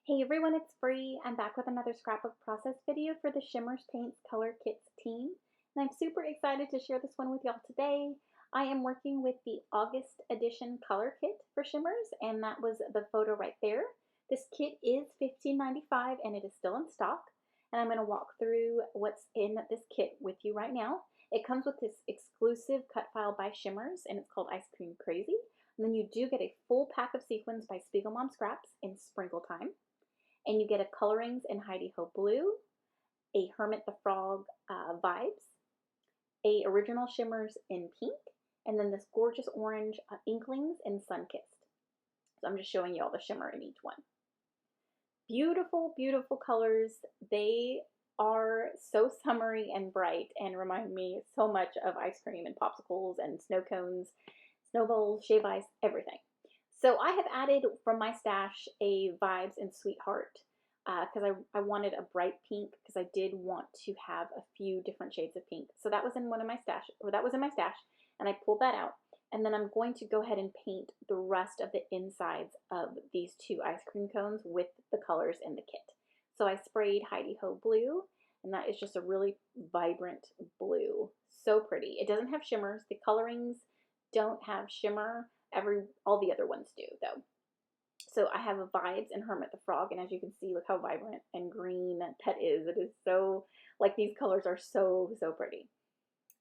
Hey everyone, it's Bree. I'm back with another Scrapbook Process video for the Shimmerz Paints Color Kits team. And I'm super excited to share this one with y'all today. I am working with the August edition color kit for Shimmerz, and that was the photo right there. This kit is $15.95 and it is still in stock. And I'm going to walk through what's in this kit with you right now. It comes with this exclusive cut file by Shimmerz, and it's called Ice Cream Crazy. And then you do get a full pack of sequins by Spiegelmom Scraps in Sprinkle Time. And you get a Colorings in Heidi Ho Blue, a Hermit the Frog Vibes, a original Shimmerz in pink, and then this gorgeous orange Inklings in Sunkissed. So I'm just showing you all the shimmer in each one. Beautiful, beautiful colors. They are so summery and bright and remind me so much of ice cream and popsicles and snow cones, snow bowls, shave ice, everything. So I have added from my stash a Vibes in Sweetheart because I wanted a bright pink because I did want to have a few different shades of pink. So that was in my stash, and I pulled that out. And then I'm going to go ahead and paint the rest of the insides of these two ice cream cones with the colors in the kit. So I sprayed Heidi Ho Blue, and that is just a really vibrant blue. So pretty. It doesn't have shimmers. The colorings don't have shimmer. All the other ones do though. So I have a Vibes and Hermit the Frog, and as you can see, look how vibrant and green that is. It is so, like, these colors are so pretty.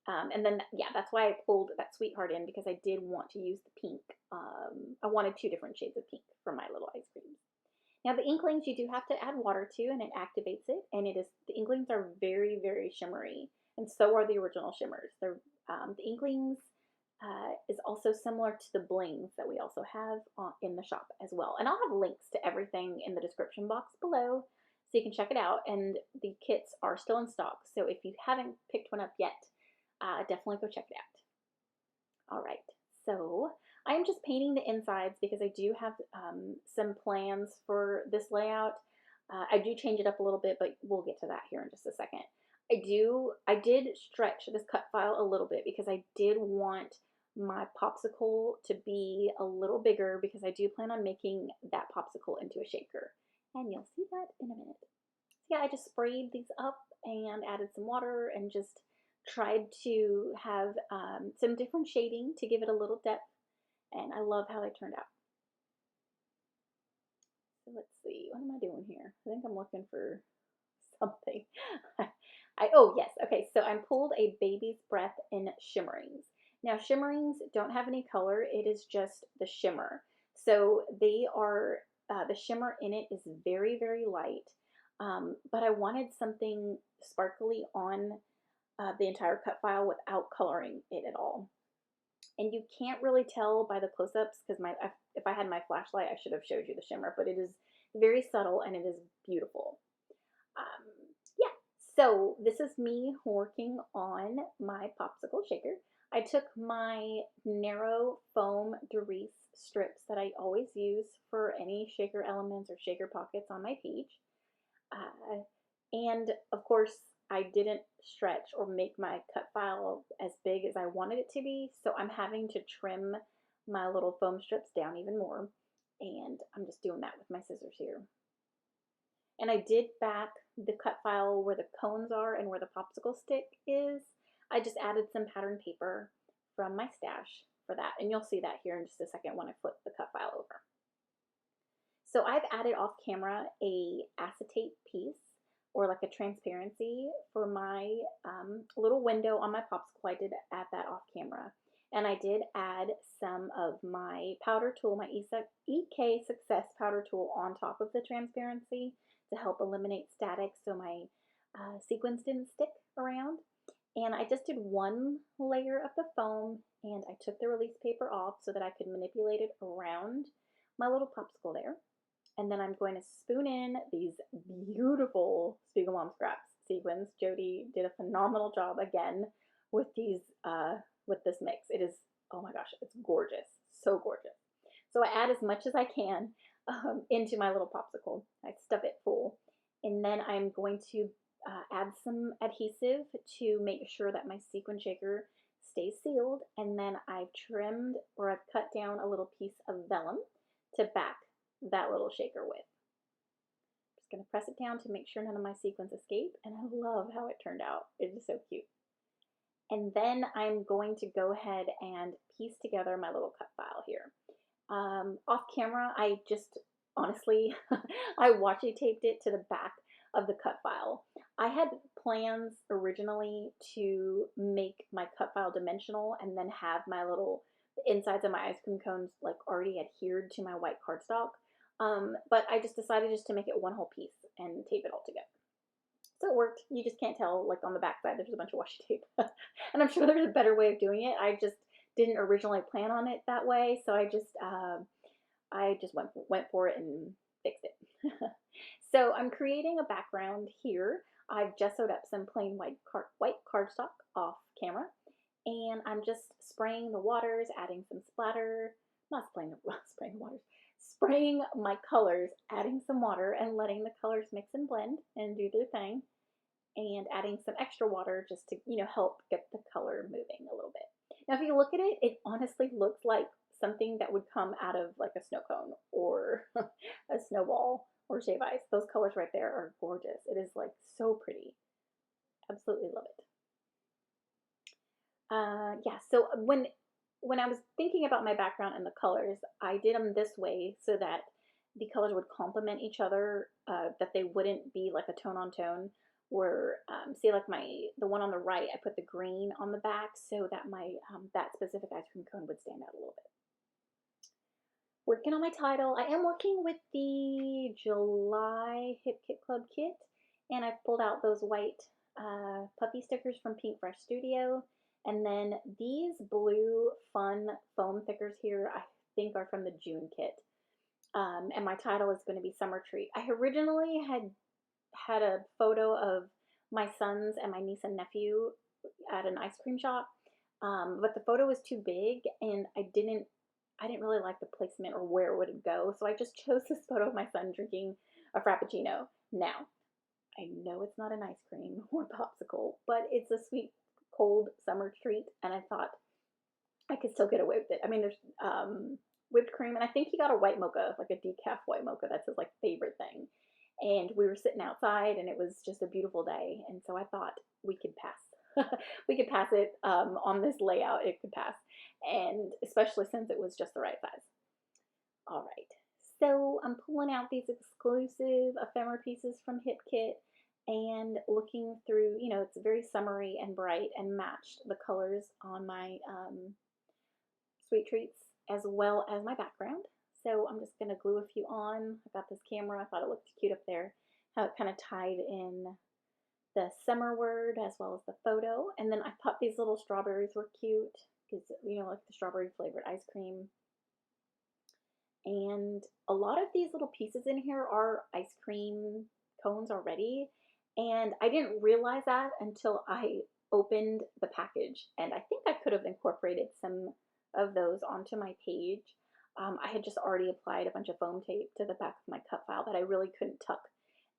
And then, yeah, that's why I pulled that Sweetheart in, because I did want to use the pink. I wanted two different shades of pink for my little ice creams. Now the Inklings, you do have to add water to, and it activates it, and the Inklings are very shimmery, and so are the original Shimmerz. The Inklings is also similar to the blings that we also have in the shop as well. And I'll have links to everything in the description box below so you can check it out. And the kits are still in stock, so if you haven't picked one up yet, definitely go check it out. All right, so I am just painting the insides because I do have some plans for this layout. I do change it up a little bit, but we'll get to that here in just a second. I did stretch this cut file a little bit because I did want my popsicle to be a little bigger, because I do plan on making that popsicle into a shaker, and you'll see that in a minute. So yeah, I just sprayed these up and added some water and just tried to have some different shading to give it a little depth, and I love how they turned out. So let's see, what am I doing here? I think I'm looking for something. Oh yes, okay, so I pulled a Baby's Breath in Shimmerings. Now Shimmerings don't have any color, it is just the shimmer. So they are, the shimmer in it is very light, but I wanted something sparkly on the entire cut file without coloring it at all. And you can't really tell by the close-ups, because if I had my flashlight, I should have showed you the shimmer, but it is very subtle and it is beautiful. Yeah, so this is me working on my popsicle shaker. I took my narrow foam Derice strips that I always use for any shaker elements or shaker pockets on my page. And of course, I didn't stretch or make my cut file as big as I wanted it to be, so I'm having to trim my little foam strips down even more. And I'm just doing that with my scissors here. And I did back the cut file where the cones are and where the popsicle stick is. I just added some pattern paper from my stash for that, and you'll see that here in just a second when I flip the cut file over. So I've added off camera a acetate piece, or like a transparency, for my little window on my popsicle. I did add that off camera. And I did add some of my powder tool, my EK Success powder tool, on top of the transparency to help eliminate static so my sequins didn't stick around. And I just did one layer of the foam, and I took the release paper off so that I could manipulate it around my little popsicle there. And then I'm going to spoon in these beautiful Spiegelmom Scraps sequins. Jody did a phenomenal job again with these, with this mix. It is, oh my gosh, it's gorgeous, so gorgeous. So I add as much as I can into my little popsicle. I stuff it full, and then I'm going to add some adhesive to make sure that my sequin shaker stays sealed. And then I've trimmed, or I've cut down a little piece of vellum to back that little shaker with. just going to press it down to make sure none of my sequins escape, and I love how it turned out. It is so cute. And then I'm going to go ahead and piece together my little cut file here. Off camera, I just honestly, I washi taped it to the back of the cut file. I had plans originally to make my cut file dimensional and then have my little insides of my ice cream cones like already adhered to my white cardstock. But I just decided just to make it one whole piece and tape it all together. So it worked. You just can't tell, like on the back side, there's a bunch of washi tape. And I'm sure there's a better way of doing it. I just didn't originally plan on it that way. So I just went for it and fixed it. So I'm creating a background here. I've gessoed up some plain white cardstock off camera. And I'm just spraying the waters, adding some splatter, not spraying the waters, spraying my colors, adding some water, and letting the colors mix and blend and do their thing, and adding some extra water just to, help get the color moving a little bit. Now, if you look at it, it honestly looks like something that would come out of like a snow cone or a snowball or shave ice. Those colors right there are gorgeous. It is like so pretty. Absolutely love it. Yeah, so when I was thinking about my background and the colors, I did them this way so that the colors would complement each other, that they wouldn't be like a tone on tone. Where, see, like the one on the right, I put the green on the back so that my that specific ice cream cone would stand out a little bit. Working on my title, I am working with the July Hip Kit Club kit, and I've pulled out those white puffy stickers from Pink Fresh Studio. And then these blue fun foam thickers here, I think are from the June kit. And my title is going to be Summer Treat. I originally had a photo of my sons and my niece and nephew at an ice cream shop. But the photo was too big and I didn't really like the placement or where would it go. So I just chose this photo of my son drinking a Frappuccino. Now, I know it's not an ice cream or popsicle, but it's a sweet cold summer treat, and I thought I could still get away with it. I mean, there's whipped cream, and I think he got a white mocha, like a decaf white mocha. That's his like favorite thing. And we were sitting outside, and it was just a beautiful day, and so I thought we could pass. We could pass it on this layout. It could pass, and especially since it was just the right size. All right, so I'm pulling out these exclusive ephemera pieces from Hip Kit. And looking through, it's very summery and bright and matched the colors on my sweet treats as well as my background. So I'm just going to glue a few on. I got this camera. I thought it looked cute up there. How it kind of tied in the summer word as well as the photo. And then I thought these little strawberries were cute because, like the strawberry flavored ice cream. And a lot of these little pieces in here are ice cream cones already. And I didn't realize that until I opened the package. And I think I could have incorporated some of those onto my page. I had just already applied a bunch of foam tape to the back of my cut file that I really couldn't tuck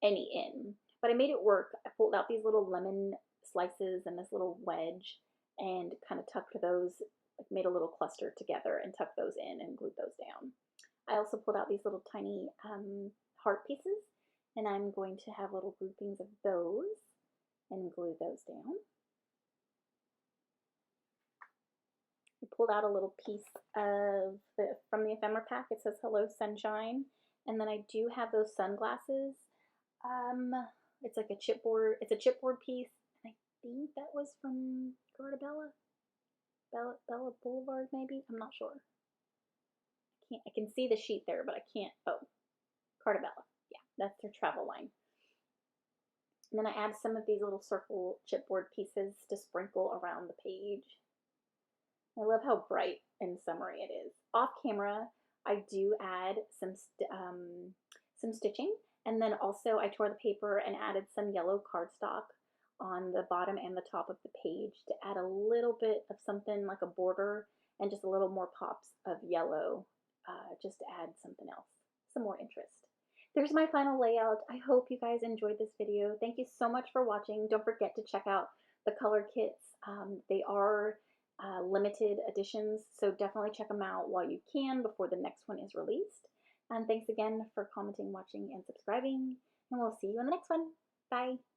any in. But I made it work. I pulled out these little lemon slices and this little wedge and kind of tucked those, made a little cluster together and tucked those in and glued those down. I also pulled out these little tiny heart pieces. And I'm going to have little groupings of those and glue those down. I pulled out a little piece of from the ephemera pack. It says Hello Sunshine. And then I do have those sunglasses. It's like a chipboard. It's a chipboard piece. I think that was from Bella Boulevard, maybe. I'm not sure. I can see the sheet there, but I can't. Oh, Cartabella. Yeah, that's their travel line. And then I add some of these little circle chipboard pieces to sprinkle around the page. I love how bright and summery it is. Off camera, I do add some stitching, and then also I tore the paper and added some yellow cardstock on the bottom and the top of the page to add a little bit of something like a border and just a little more pops of yellow, just to add something else, some more interest. There's my final layout. I hope you guys enjoyed this video. Thank you so much for watching. Don't forget to check out the color kits. They are limited editions, so definitely check them out while you can before the next one is released. And thanks again for commenting, watching, and subscribing. and we'll see you in the next one. Bye.